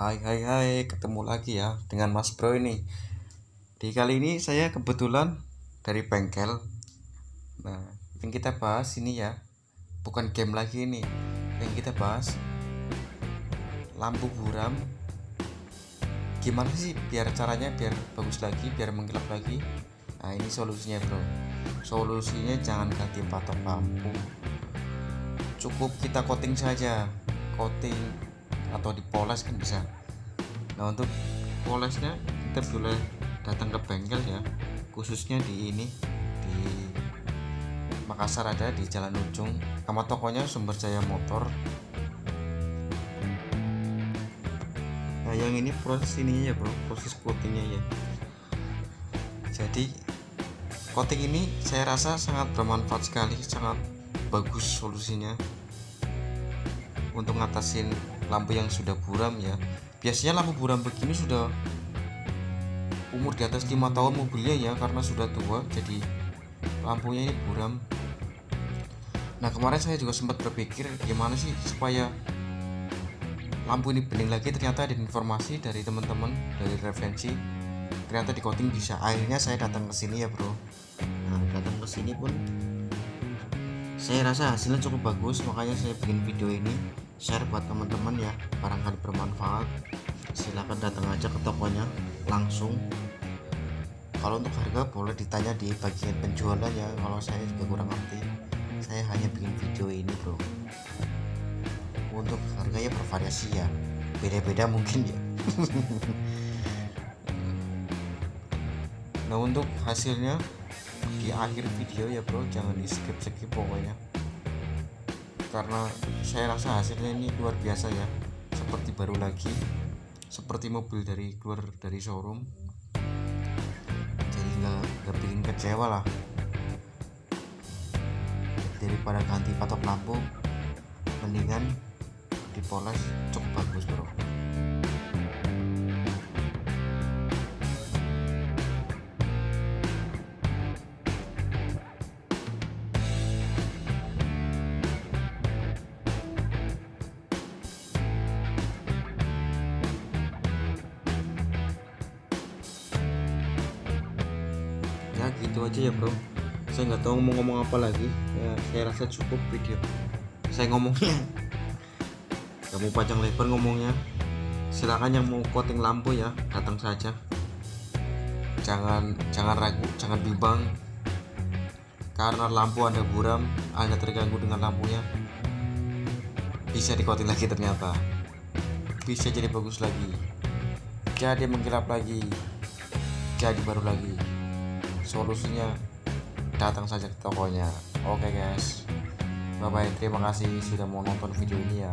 Hai hai hai, ketemu lagi ya dengan Mas Bro ini. Di kali ini saya kebetulan dari bengkel. Nah, yang kita bahas ini ya, bukan game lagi ini. Yang kita bahas lampu buram. Gimana sih biar caranya biar bagus lagi, biar mengkilap lagi? Nah, ini solusinya, Bro. Solusinya jangan ganti patok lampu. Cukup kita coating saja. Coating atau dipoles kan bisa. Nah, untuk polesnya kita boleh datang ke bengkel ya, khususnya di Makassar, ada di Jalan Ujung. Nama tokonya Sumber Jaya Motor. Nah, yang ini proses ininya ya bro, proses coatingnya ya. Jadi coating ini saya rasa sangat bermanfaat sekali, sangat bagus solusinya untuk ngatasin lampu yang sudah buram ya. Biasanya lampu buram begini sudah umur di atas 5 tahun mobilnya ya, karena sudah tua jadi lampunya ini buram. Nah, kemarin saya juga sempat berpikir gimana sih supaya lampu ini bening lagi. Ternyata ada informasi dari teman-teman, dari referensi, ternyata di coating bisa. Akhirnya saya datang ke sini ya bro. Nah, datang ke sini pun saya rasa hasilnya cukup bagus, makanya saya bikin video ini share buat teman-teman ya, barangkali bermanfaat. Silahkan datang aja ke tokonya langsung. Kalau untuk harga boleh ditanya di bagian penjualan ya, kalau saya juga kurang ngerti. Saya hanya bikin video ini bro. Untuk harganya bervariasi ya, beda-beda mungkin ya. Nah, untuk hasilnya di akhir video ya bro, jangan di skip pokoknya, karena saya rasa hasilnya ini luar biasa ya, seperti baru lagi, seperti mobil keluar dari showroom. Jadi nggak bikin kecewa lah. Daripada ganti patok lampu, mendingan dipoles, cukup bagus bro. Ya gitu aja ya bro, saya nggak tahu mau ngomong apa lagi ya. Saya rasa cukup video saya ngomongnya. Gak mau panjang lebar ngomongnya. Silakan yang mau coating lampu ya, datang saja. Jangan ragu, jangan bimbang, karena lampu Anda buram, Anda terganggu dengan lampunya, bisa di coating lagi, ternyata bisa jadi bagus lagi, jadi mengkilap lagi, jadi baru lagi. Solusinya datang saja ke tokonya. Oke guys, bye bye, terima kasih sudah mau nonton video ini ya.